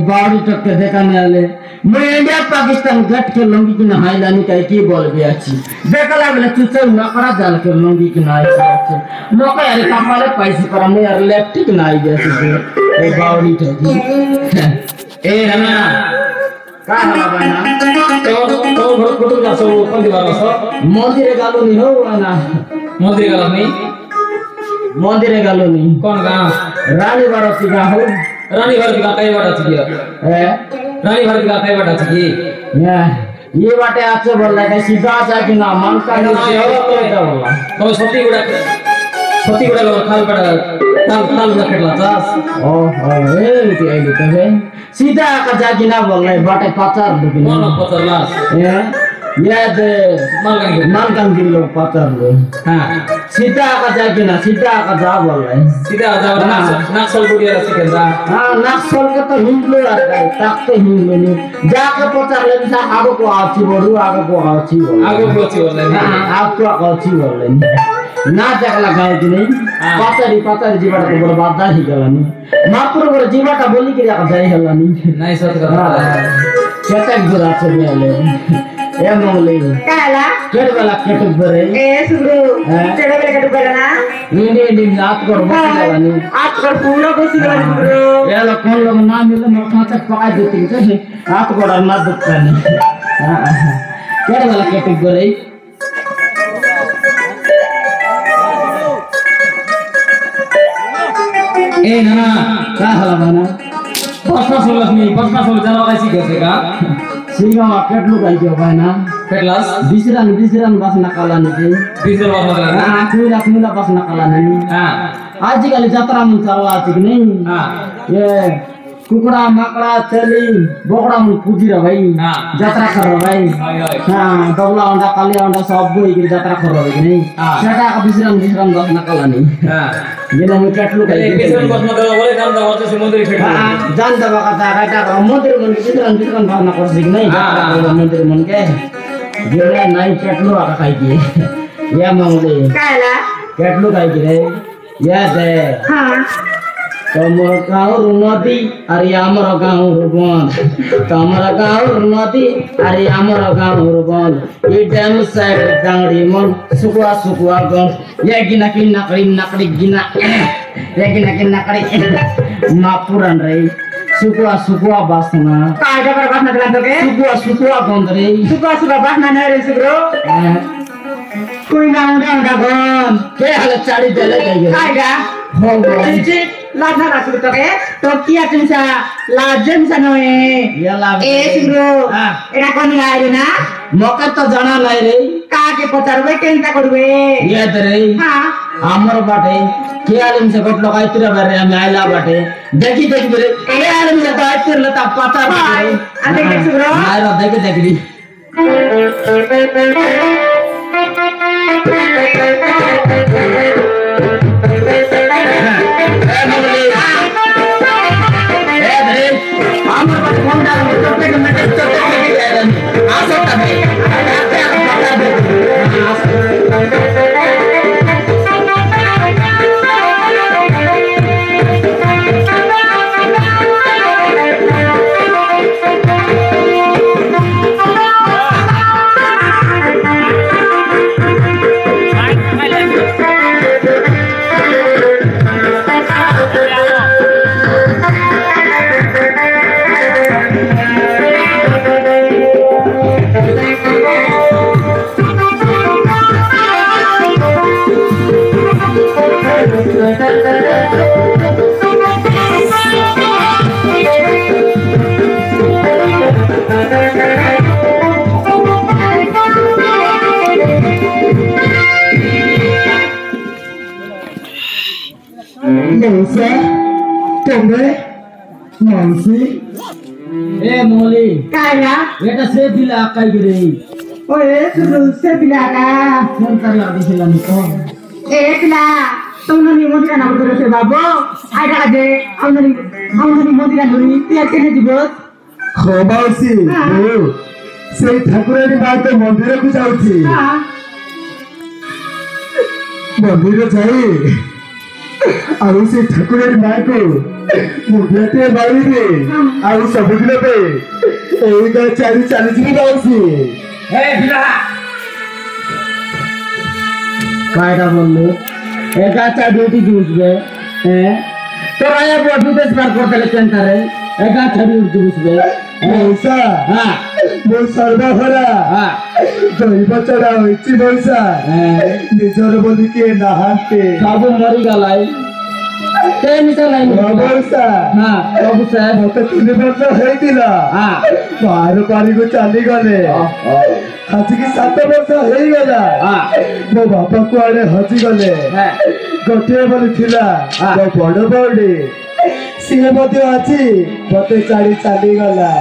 बावड़ी टक के देखाने वाले मैं इंडिया पाकिस्तान गट के लंगी की नहाई लानी कहीं की बोल भी अच्छी देखला बोले तू चल नकड़ा जाल के लंगी की नहाई अच्छी नौका यार कमाले पैसे पर हमने यार लेफ्ट की नहाई जैसे ए बावड़ी टक ए रना का हला बना तो घर कुटुंब का सब कौन दीवार सो मंदिर गालो नहीं हो ना मंदिर गालो नहीं कौन गांव रानी बारती का हो रानी भर का कई बाटा चाहिए रानी भर का कई बाटा चाहिए ये बाटे आपसे बोल रहा है सीधा जा कि ना मन का नहीं हो तो क्या बोला तो सती गुड़ा खाल पड़ा ताल ना खेला चास ओ ए के आई तो सीधा का जा कि ना बोल रहा है बाटे पचार लेकिन कौन पचार लास ये दे मालगन के लोग पचार लो हां सीधा का जा कि ना सीधा का जा बोल रहा है सीधा जा नक्सल गुड़िया सिकेंदा हां नक्सल के तो हिंदू आता है तक तो हिंदू नहीं जाके पचार ले सा आगो को आची बोलू आगो को आची बोल हां आपको आची बोल ना जगला गाय की नहीं पचारी जीवाटा तो बर्बाद ही गलानी मापुर बड़ जीवाटा बोली के जा जाई हलानी नहीं सत का केतक जुरा चले ले ए मोले काला केट वाला केट बरे ए सुब्रु केट वाला केट बरे ना नी रात को बसलानी आज को पूरा बसलानी सुब्रु याला कोन लोग ना मिले mo काचा पका देती है रात को ना दुकानी केट वाला केट बरे ए ना का हला बना पस्ता सोल जानो कैसी कैसे का सिंगा केटलू गाई के भाई ना केटलास बिसरान बस नकाला नहीं बिसरान बस नकाला हां कुला बस नकाला नहीं हां आजकल यात्रा में चलला ठीक नहीं हां ये कुकड़ा मकड़ा चली बोकड़ा में पूजी रे भाई हां यात्रा कर रे भाई हां डबला अंडा काली अंडा सब बोई के यात्रा कर रे नहीं सेटा का बिसरान बस नकाला नहीं हां ये ना केटलू गाई बिसरान बस नकाला बोले काम दा वर्ष समुद्र फेट हां जान दबा का काटा मंदिर मन बिसरान भावना कर सिक नहीं यात्रा मंदिर मन के ये नहीं केटलू आका खाई की या मांगले काला केटलू खाई की रे या दे हां तमर गाँव नदी अरे आमर गाँव बंद तमर गाँव नदी अरे आमर गाँव बंद ये डैम साइड डांगड़ी मन सुकुआ गंद ये गिना की नकड़ी गिना ये गिना की नकड़ी मापुरन रे सुकुआ बासना काटा पर बासना दिला तो के सुकुआ गंद रे सुकुआ बासना नहीं रे सुब्रो कोई ना उड़ा गंद के हाल चाड़ी देले गई काटा हो गई लाधा राखू तो के तो किया तुमसा लाजम सनोए ये लाभ ए सुब्रो एडा कोन आइ रे ना मका तो जाना नाही रे का के पचारबे केनता करबे ये रे हां हमर बाटे के आलम से गट लगाई तेरा बारे हम आइला बाटे देखी रे ए आलम से गाय तेर लता पता रे आ देख सुब्रो मारो देख दी Nonse, tombe, nonsi. Moli. Kaya? Beta se bila kai gire. Oye, suruh se bila ka. Sebentar lagi silang ko. Ekla. Aunani modi kan aku terus babo. Ada aja. Aunani modi kan dulu. Tiap kali dibos. Khobausi. Sei ঠাকুরের মাকে মন্দিরକୁ যাଉଛି মন্দির যাই ଆଉ ସେ ଠାକୁରେর ମାକୁ ମୁଣ୍ଡିଆଟେ ମାରିବେ ଆଉ ସବୁଦିନ ପାଇଁ ଏଇ ଗାଁ ଚାଲିଯିବି ଯାଉଛି কায়দা বললো একা চা ডিউটি বুঝবে হ্যাঁ তোরা এবার বিদেশ বার করতে চেন্টারে একা চা ডিউটি বুঝবে মৌসা হ্যাঁ ମୋ ସର୍ବହରା ଦୈବ ଚଢା ହୋଇଛି ମଉସା ନିଜର ବୋଲି କିଏ ନାହାନ୍ତି ସବୁ ମରିଗଲାଇ ମଉସା ମତେ 3 ବର୍ଷ ହେଇଥିଲା ବାହାର ପାରିକୁ ଚାଲିଗଲେ ଆଜିକି 7 ବର୍ଷ ହେଇଗଲା ମୋ ବାପା କୁଆଡେ ହଜିଗଲେ ଗୋଟିଏ ବୋଲି ଥିଲା ମୋ ବଡ ବଉଡି ସିଏ ମଧ୍ୟ ଆଜି ମତେ ଛାଡି ଚାଲିଗଲା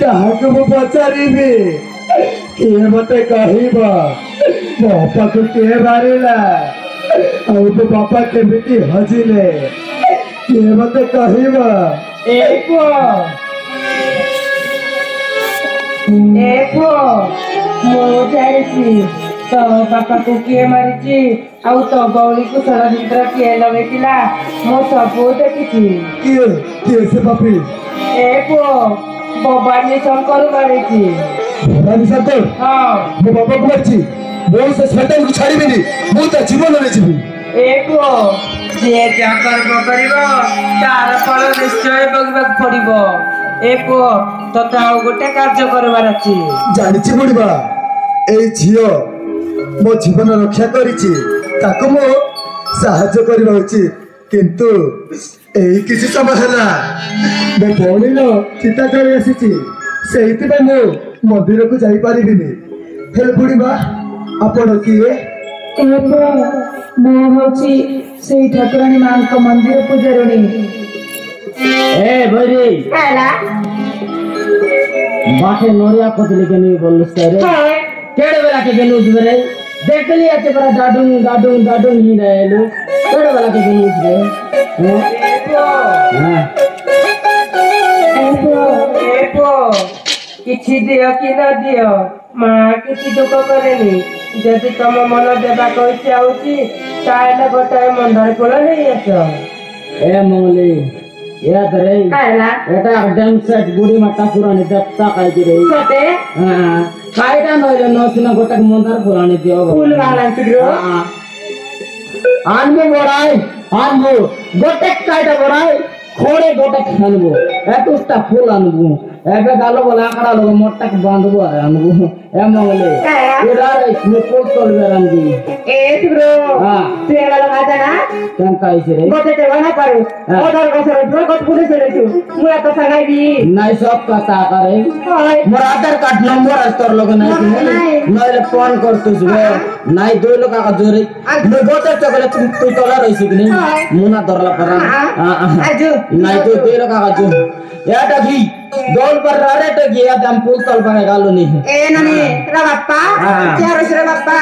କାହାକୁ ମୁଁ ପଚାରିବି କିଏ ମତେ କହିବ ମୋ ବାପାକୁ କିଏ ମାରିଲା ଆଉ ମୋ ବାପା କେମିତି ହଜିଲେ କିଏ ମତେ କହିବ ମୁଁ ଜାଣିଛି ତୋ ବାପାକୁ କିଏ ମାରିଛି ଆଉ ତୋ ଗୌରୀକୁ ଷଡ଼ଯନ୍ତ୍ର କିଏ ଲଗେଇଥିଲା ମୁଁ ସବୁ ଦେଖିଛି କିଏ କିଏ ସେ ପାପି ଭବାନୀ ଶଙ୍କର ମାରିଛି ଭବାନୀ ଶଙ୍କର ମୋ ବାପାକୁ ମାରିଛି ମୁଁ ସେ ଶୈତାନକୁ ଛାଡ଼ିବିନି ମୁଁ ତା ଜୀବନରେ ଯିବି ଯିଏ ଯାହା କର୍ମ କରିବ ତାର ଫଳ ନିଶ୍ଚୟ ଭୋଗିବାକୁ ପଡିବ ତତେ ଆଉ ଗୋଟେ କାର୍ଯ୍ୟ କରିବାର ଅଛି ଜାଣିଛି ବୁଢ଼ୀମା ଏଇ ଝିଅ ମୋ ଜୀବନ ରକ୍ଷା କରିଛି ତାକୁ ମୁଁ ସାହାଯ୍ୟ କରିବା ଉଚିତ କିନ୍ତୁ ଏଇ କିଛି ସମୟ ହେଲା ମୋ ଭଉଣୀର ଚିତା ଚଳି ଆସିଛି ସେଇଥିପାଇଁ ମୁଁ ମନ୍ଦିରକୁ ଯାଇପାରିବିନି ହେଲେ ବୁଢ଼ୀମା ଆପଣ କିଏ ମୁଁ ହଉଛି ସେଇ ଠାକୁରାଣୀ ମାଙ୍କ ମନ୍ଦିର ପୂଜାରିଣୀ बाटे नोरिया पतली के नहीं बोल रे केड़े वाला के गेलूस रे देख ली आते पर डाडू ही रहे लो केड़े वाला के गेलूस रे किछि दियो कि न दियो माँ किछि दुख करेनी जदि तुम मन देवा कही चाहूची ताले गोटाए मंदार फूल नहीं आस ए मंगली याद रे एटा डैम सेट गुडी माता पुरानी देवता काई रे सते हां काईटा नइले नसिना गोटा मंदार फुलानी दियो फूल वाला सिग्रो आनबो बड़ाई आनबो गोटे काईटा बड़ाई खोड़े गोटे खानबो एतुस्ता फूल आनबो एबे गालो बोला आकड़ा लोग मोटक बांधबो अरे आनबो ए मंगले इरा रे इसमें फूल तोड़बे रंगी ए सिग्रो हां तेरा लगा जाना केन काई रे गोटे ते बना करू ओदर कसर जो गोट पुलिस रे छु मुया तो संगाईबी नहीं सब कथा करे मोर आधार कार्ड नंबर तोर लोग नहीं नइले फोन करतुस बे नहीं दो लोग का जोरे मो गोटे चकले तू तोला रहिस कि नहीं मुना दरला परा आजू नहीं तो दो लोग का जो याटा भी दौड़ पर रे तो गया दम पुल तल पर गालो नहीं ए ननी रा बाप्पा चारो रे बाप्पा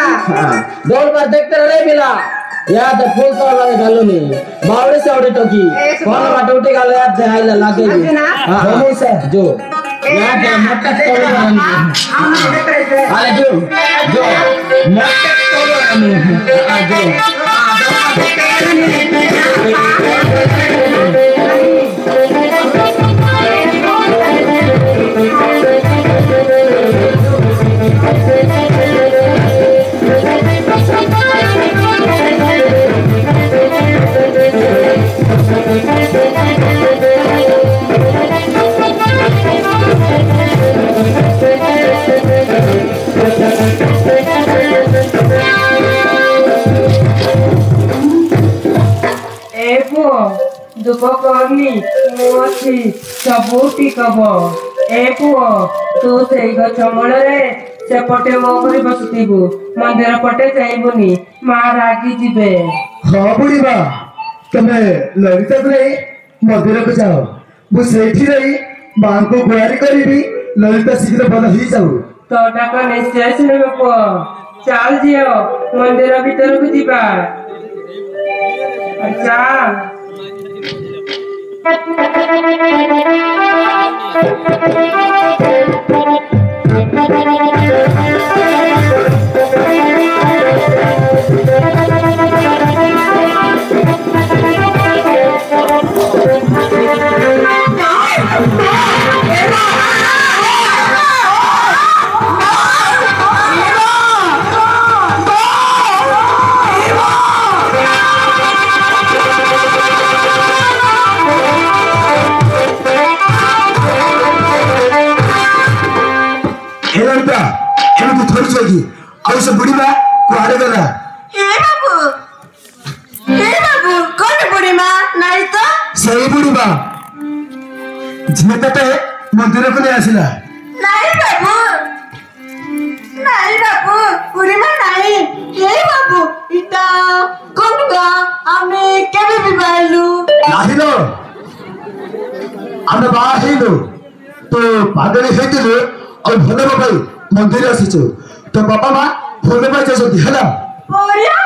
दौड़ पर देखते रहे मिला याद फुल तल पर गालो नहीं बावड़े से औड़े टोकी कौन बाटे उठे गालो याद से आइला लागे हां से जो याद मोटा तोड़ अरे जो मोटा तोड़ आ जो दुख करनी मुझी सबू ठीक हम ए पुओ तू से गछ मूल सेपटे मो कर बसुबू मंदिर पटे जाइबुनी माँ रागी जीवे हाँ बुढ़ीमा तमे ललिता को नहीं मंदिर को जाओ मुझे रही माँ को गुहारी करी ललिता शीघ्र भल ही जाऊ तो डाक निश्चय शुणव पुओ चल झील मंदिर भीतर को जीवा अच्छा ଆଉ ସେ ବୁଢୀମା କୁଆଡେ ଗଲା? କଣ ବୁଢୀମା ନାଇଁ ତ ସେଇ ବୁଢୀମା ଝିଅ ତତେ ମନ୍ଦିରକୁ ନେଇ ଆସିଲା। ନାଇଁ ବାବୁ ବୁଢୀମା ନାଇଁ ଏ ବାବୁ ଇଟା କଣ ଆମେ କେବେ ବିବାହ ହେଲୁ? ନାହିଁ ଲୋ ଆମେ ବାହା ହେଇନୁ। ତୁ ପାଗଳି ହେଇଥିଲୁ ଆଉ ଭଲ ପାଇଁ ମନ୍ଦିର ଆସିଛୁ। तो बापा माँ भोले भाई जैसे दिखला बढ़िया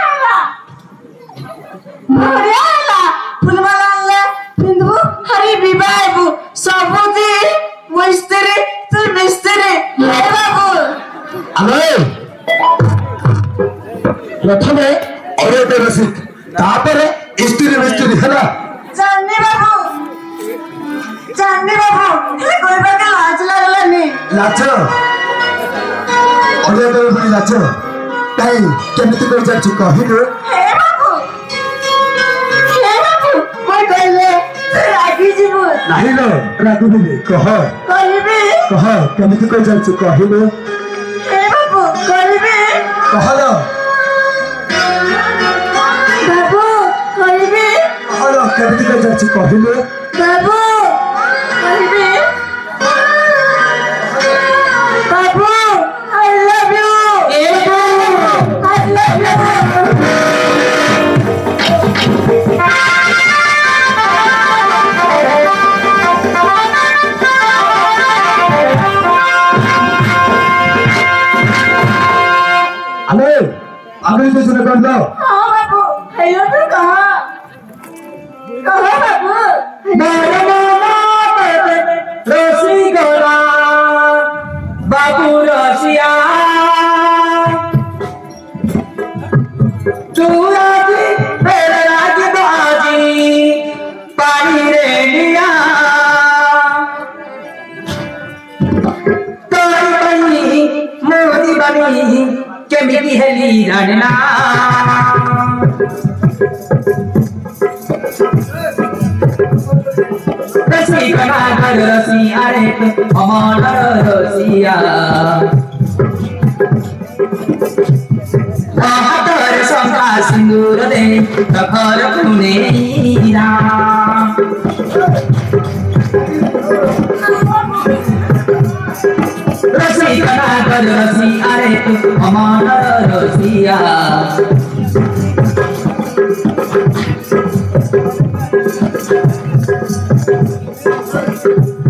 फुलवाला ले बिंदु हरी विवाह सबुदी मिस्त्री तू मिस्त्री हे बाबू अरे प्रथमे औरते रसिक तापरे स्त्री मिस्त्री हैला जान्नी बाबू हे कोइबा के लाज लागलानी लाज अरे तो बड़ी लाज काई केमिति कर जा चुका हिरो हे बाबू कोई कहले रागी जीवो नहीं लो रागु भी कह केमिति कर जा चुका हिरो हे बाबू कहबे कह लो बाबू कहबे कह लो केमिति कर जा चुका हिरो बाबू कहबे बाबू I love you I love you अरे अभी तो सुने कर दो हाँ बाबू I love you कहाँ बाबू रसी गोला बाबू रसिया चूराजी बेराज बाजी पानी रे लिया तोरी बनी मोदी बनी केमिति हेली रनना रसी कना कर रसी अरे अमर रसिया महातर शंका सिंदूर दे तखर पुने रसी कना कर रसी अरे अमर रसिया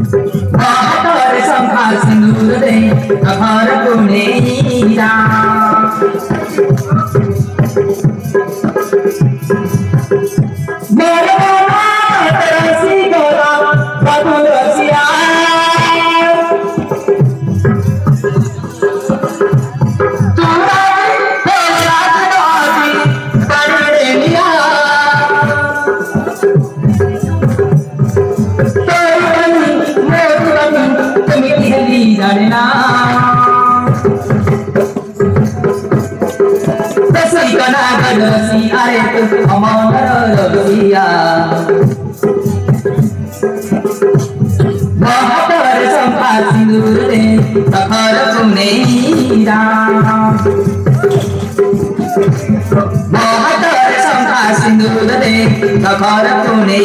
महातर शंका सिंदूर दे तखर पुने रसी अरे अमर रसिया महातर शंका सिंदूर दे तखर पुने महातर शंका सिंदूर दे तखर पुने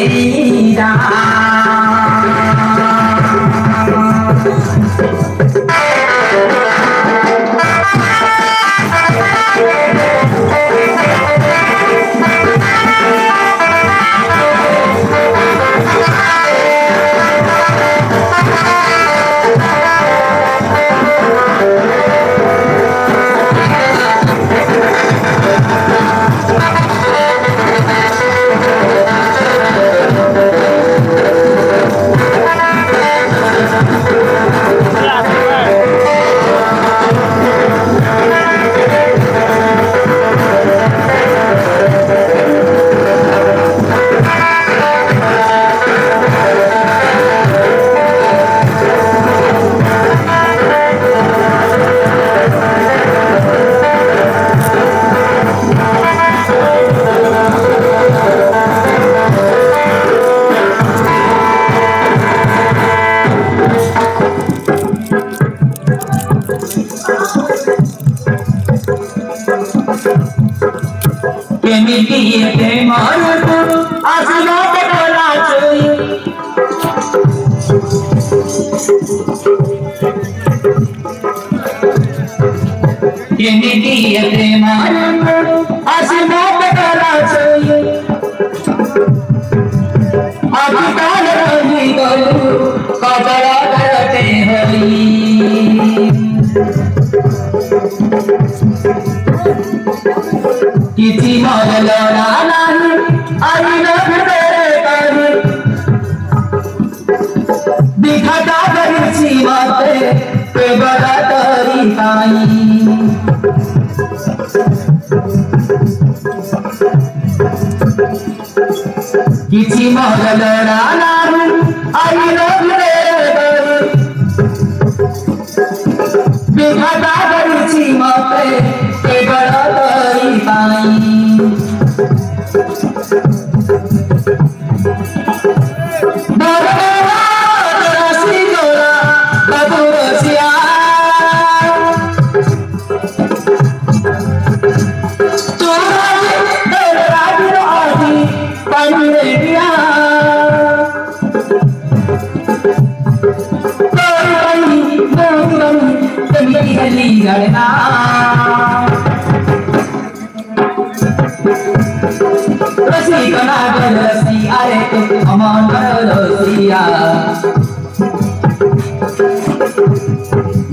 केमिति प्रेमर आशीर्वाद कला चोई केमिति प्रेमर आशीर्वाद कला चोई आदिकाल रही गलु कजरा करते हई किसी मरल नाही आई न तेरे करी दिखता करছি मते पे बड़ा तरी ताई किसी मरल नाही आई न तेरे करी दिखता करছি मते पे बड़ा तरी ताई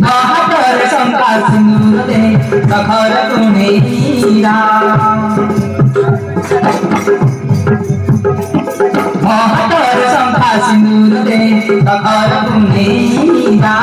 महापर शंका सिंदूर दे सखर तूने हीरा महापर शंका सिंदूर दे सखर तूने हीरा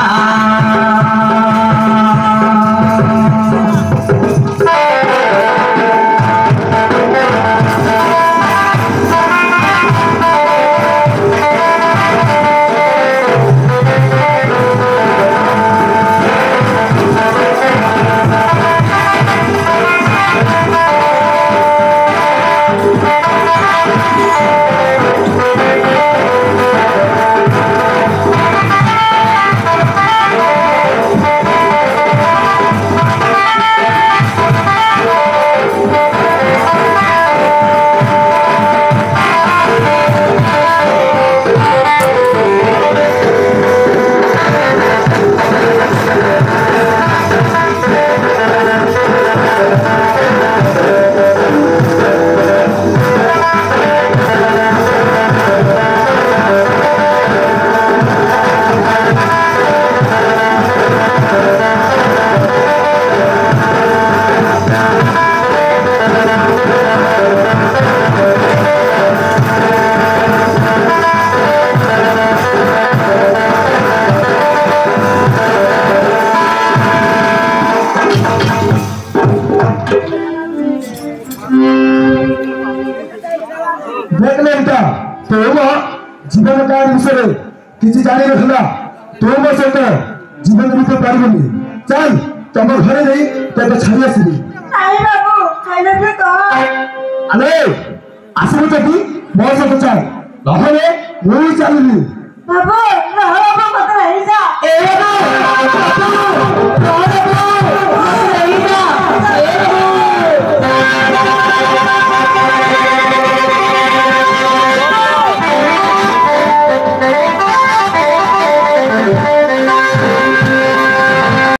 जीवन काल विषय किसी जानी रखला तो मो सहित जीवन बीते पारिबनी चल तुम घरे नहीं तो छाड़ी आसबी आई बाबू खाइले भी तो अरे आसबो जदी मो सहित चल नहले मु चलनी बाबू